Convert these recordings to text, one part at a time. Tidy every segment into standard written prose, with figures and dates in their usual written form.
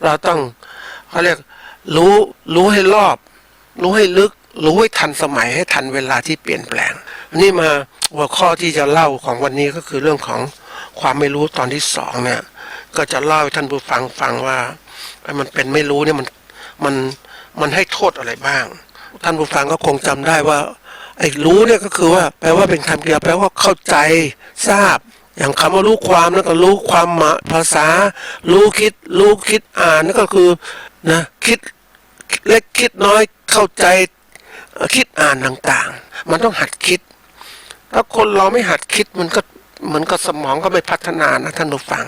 เราต้องเขาเรียกรู้ให้รอบรู้ให้ลึกรู้ให้ทันสมัยให้ทันเวลาที่เปลี่ยนแปลงนี่มาหัวข้อที่จะเล่าของวันนี้ก็คือเรื่องของความไม่รู้ตอนที่2เนี่ยก็จะเล่าให้ท่านผู้ฟังว่ามันเป็นไม่รู้เนี่ยมันให้โทษอะไรบ้างท่านผู้ฟังก็คงจำได้ว่าไอ้รู้เนี่ยก็คือว่าแปลว่าเป็นคำกริยาแปลว่าเข้าใจทราบอย่างคำว่ารู้ความแล้วก็รู้ความภาษารู้คิดอ่านนั่นก็คือนะคิดเล็กคิดน้อยเข้าใจคิดอ่านต่างๆมันต้องหัดคิดถ้าคนเราไม่หัดคิดมันก็สมองก็ไม่พัฒนานะท่านผู้ฟัง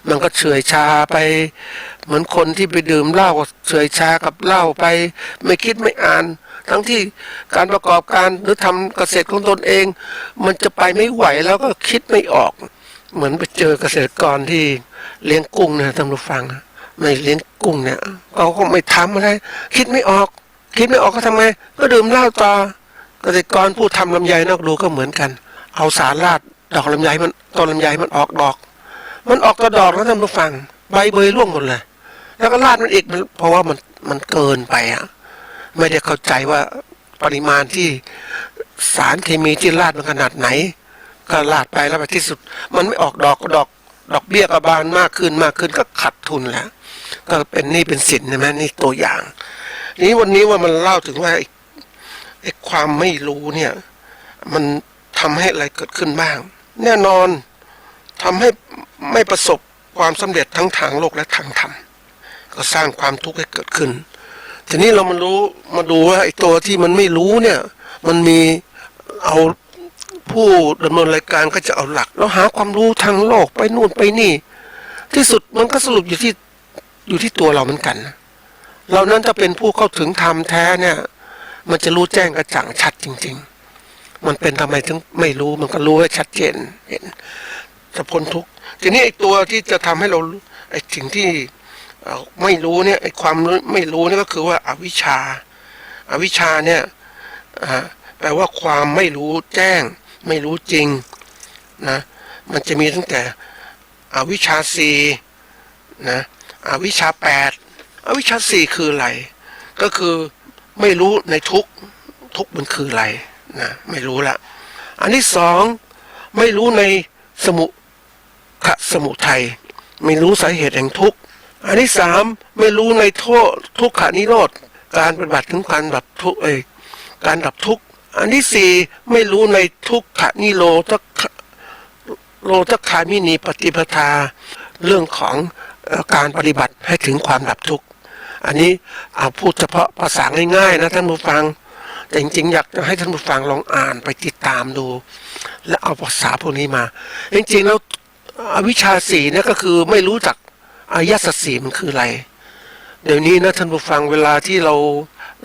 มันก็เฉื่อยชาไปเหมือนคนที่ไปดื่มเหล้าก็เฉื่อยชากับเหล้าไปไม่คิดไม่อ่านทั้งที่การประกอบการหรือทำเกษตรของตนเองมันจะไปไม่ไหวแล้วก็คิดไม่ออกเหมือนไปเจอเกษตรกรที่เลี้ยงกุ้งเนี่ยท่านผู้ฟังไม่เลี้ยงกุ้งเนี่ยเขาก็ไม่ทำอะไรคิดไม่ออกก็ทำไงก็ดื่มเหล้าต่อเกษตรกรผู้ทำลำไยนอกดูก็เหมือนกันเอาสารราดดอกลำไยมันต้นลำไยมันออกดอกต่อดอกแล้วท่านผู้ฟังใบเบยร่วงหมดเลยแล้วก็ราดมันอีกเพราะว่ามันเกินไปไม่ได้เข้าใจว่าปริมาณที่สารเคมีที่ราดมันขนาดไหนก็ราดไปแล้วไปที่สุดมันไม่ออกดอกเบี้ยกระบาลมากขึ้นก็ขาดทุนแล้วก็เป็นหนี้เป็นสินใช่ไหมนี่ตัวอย่างนี้วันนี้ว่ามันเล่าถึงว่าไอ้ความไม่รู้เนี่ยมันทำให้อะไรเกิดขึ้นบ้างแน่นอนทำให้ไม่ประสบความสำเร็จทั้งทางโลกและทางธรรมก็สร้างความทุกข์ให้เกิดขึ้นทีนี้เรามาดูว่าไอ้ตัวที่มันไม่รู้เนี่ยมันมีเอาผู้ดำเนินรายการก็จะเอาหลักแล้วหาความรู้ทางโลกไปนู่นไปนี่ที่สุดมันก็สรุปอยู่ที่ตัวเราเหมือนกันเรานั้นจะเป็นผู้เข้าถึงธรรมแท้เนี่ยมันจะรู้แจ้งกระจ่างชัดจริงๆมันเป็นทำไมถึงไม่รู้มันก็รู้ให้ชัดเจนเห็นจะพ้นทุกข์ทีนี้ไอ้ตัวที่จะทำให้เราไอ้สิ่งที่ไม่รู้เนี่ยไอ้ความไม่รู้นี่ก็คือว่าอวิชชาเนี่ยแปลว่าความไม่รู้แจ้งไม่รู้จริงนะมันจะมีตั้งแต่อวิชชา4นะอวิชชา8อวิชชา4คืออะไรก็คือไม่รู้ในทุกมันคืออะไรนะไม่รู้ละอันที่2ไม่รู้ในสมุทัยไม่รู้สาเหตุแห่งทุกข์อันที่3ไม่รู้ในทุกขานิโรธการปฏิบัติถึงการดับทุกข์การดับทุกข์อันที่4ไม่รู้ในทุกขานิโรธคามินีปฏิปทาเรื่องของการปฏิบัติให้ถึงความดับทุกข์อันนี้พูดเฉพาะภาษาง่ายๆนะท่านผู้ฟังแต่จริงๆอยากจะให้ท่านผู้ฟังลองอ่านไปติดตามดูและเอาภาษาพวกนี้มาจริงๆแล้วอวิชชา4เนี่ยก็คือไม่รู้จักอริยสัจ4มันคืออะไรเดี๋ยวนี้นะท่านผู้ฟังเวลาที่เรา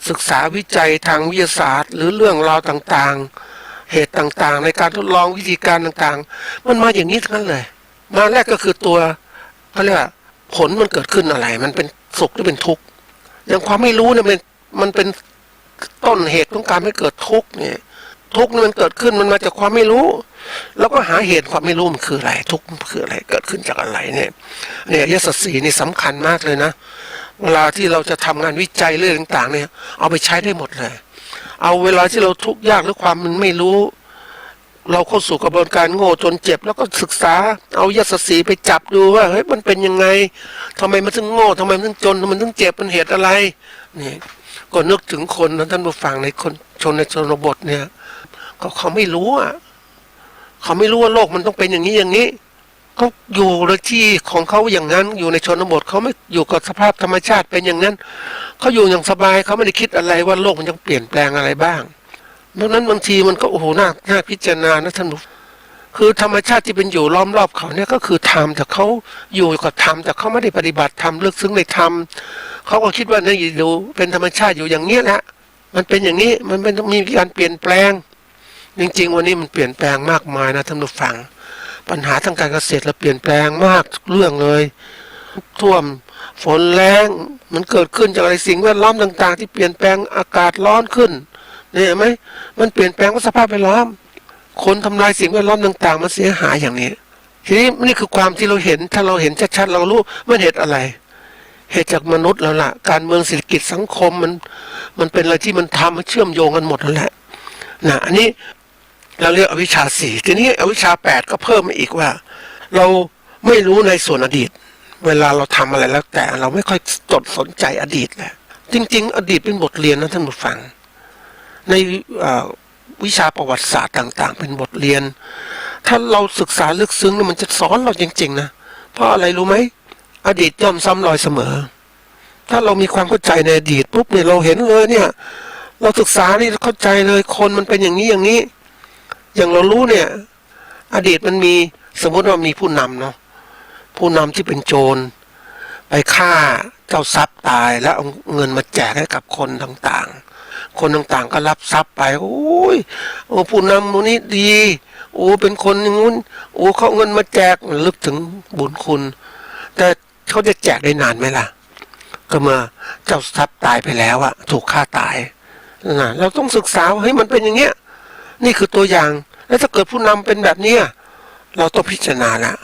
ศึกษาวิจัยทางวิทยาศาสตร์หรือเรื่องราวต่างๆเหตุต่างๆในการทดลองวิธีการต่างๆมันมาอย่างนี้ทั้งนั้นเลยมาแรกก็คือตัวเขาเรียกว่าผลมันเกิดขึ้นอะไรมันเป็นสุขหรือเป็นทุกข์อย่างความไม่รู้เนี่ยมันเป็นต้นเหตุของการให้เกิดทุกข์เนี่ยทุกข์นี่มันเกิดขึ้นมันมาจากความไม่รู้แล้วก็หาเหตุความไม่รู้มันคืออะไรทุกข์คืออะไรเกิดขึ้นจากอะไรเนี่ยอริยสัจ4นี่สำคัญมากเลยนะเวลาที่เราจะทำงานวิจัยเรื่องต่างๆเนี่ยเอาไปใช้ได้หมดเลยเอาเวลาที่เราทุกข์ยากหรือความมันไม่รู้เราเข้าสู่กระบวนการโง่จนเจ็บแล้วก็ศึกษาเอาอริยสัจ4ไปจับดูว่าเฮ้ยมันเป็นยังไงทำไมมันถึงโง่ทำไมมันถึงจนทำไมมันถึงเจ็บมันเหตุอะไรนี่ก็นึกถึงคนนะท่านผู้ฟังในชนบทเนี่ยก็เขาไม่รู้เขาไม่รู้ว่าโลกมันต้องเป็นอย่างนี้เขาอยู่ในที่ของเขาอย่างนั้นอยู่ในชนบทเขาไม่อยู่กับสภาพธรรมชาติเป็นอย่างนั้นเขาอยู่อย่างสบายเขาไม่ได้คิดอะไรว่าโลกมันจะเปลี่ยนแปลงอะไรบ้างดังนั้นบางทีมันก็โอ้โหน่าพิจารณานะท่านผู้คือธรรมชาติที่เป็นอยู่ล้อมรอบเขาเนี่ยก็คือธรรมแต่เขาอยู่กับธรรมแต่เขาไม่ได้ปฏิบัติธรรมลึกซึ้งในธรรมเขาก็คิดว่าเนี่ยอยู่เป็นธรรมชาติอยู่อย่างนี้แหละมันเป็นอย่างนี้มันเป็นต้องมีการเปลี่ยนแปลงจริงๆวันนี้มันเปลี่ยนแปลงมากมายนะท่านผู้ฟังปัญหาทางการเกษตรเราเปลี่ยนแปลงมากทุกเรื่องเลยท่วมฝนแล้งมันเกิดขึ้นจากอะไรสิ่งแวดล้อมต่างๆที่เปลี่ยนแปลงอากาศร้อนขึ้นเนี่ยเห็นไหมมันเปลี่ยนแปลงสภาพแวดล้อมคนทำลายสิ่งแวดล้อมต่างๆมันเสียหายอย่างนี้ทีนี้นี่คือความที่เราเห็นถ้าเราเห็นชัดๆเรารู้มันเหตุอะไร เหตุจากมนุษย์แล้วล่ะการเมืองเศรษฐกิจสังคมมันเป็นอะไรที่มันทำให้เชื่อมโยงกันหมดนั่นแหละนะอันนี้เราเรียกอวิชชาสี่ทีนี้อวิชชาแปดก็เพิ่มมาอีกว่า เราไม่รู้ในส่วนอดีตเวลาเราทำอะไรแล้วแต่เราไม่ค่อยจดสนใจอดีตเลยจริงๆอดีตเป็นบทเรียนนะท่านผู้ฟังในวิชาประวัติศาสตร์ต่างๆเป็นบทเรียนถ้าเราศึกษาลึกซึ้งมันจะสอนเราจริงๆนะเพราะอะไรรู้ไหมอดีตย่อมซ้ำรอยเสมอถ้าเรามีความเข้าใจในอดีตปุ๊บเนี่ยเราเห็นเลยเนี่ยเราศึกษานี่เข้าใจเลยคนมันเป็นอย่างนี้อย่างนี้อย่างเรารู้เนี่ยอดีตมันมีสมมติว่ามีผู้นำเนาะผู้นำที่เป็นโจรไปฆ่าเจ้าทรัพย์ตายแล้วเอาเงินมาแจกให้กับคนต่างๆคนต่างๆก็รับทรัพย์ไปโอ้ยโอ้ผู้นำคนนี้ดีโอ้เป็นคนอย่างงู้นโอ้เขาเอาเงินมาแจกลึกถึงบุญคุณแต่เขาจะแจกได้นานไหมล่ะก็เมื่อเจ้าทรัพย์ตายไปแล้วอะถูกฆ่าตายนะเราต้องศึกษาว่าเฮ้ยมันเป็นอย่างเงี้ยนี่คือตัวอย่างแล้วถ้าเกิดผู้นำเป็นแบบนี้เราต้องพิจารณาละ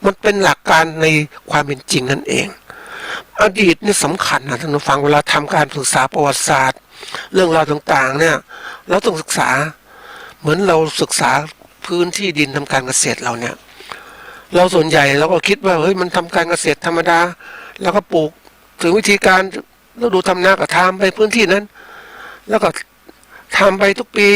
มันเป็นหลักการในความเป็นจริงนั่นเองอดีตนี่สำคัญนะท่านผู้ฟังเวลาทำการศึกษาประวัติศาสตร์เรื่องราวต่างๆเนี่ยเราต้องศึกษาเหมือนเราศึกษาพื้นที่ดินทำการเกษตรเราเนี่ยเราส่วนใหญ่เราก็คิดว่าเฮ้ยมันทำการเกษตรธรรมดาแล้วก็ปลูกถึงวิธีการเราดูทำนาก็ทำไปพื้นที่นั้นแล้วก็ทำไปทุกปี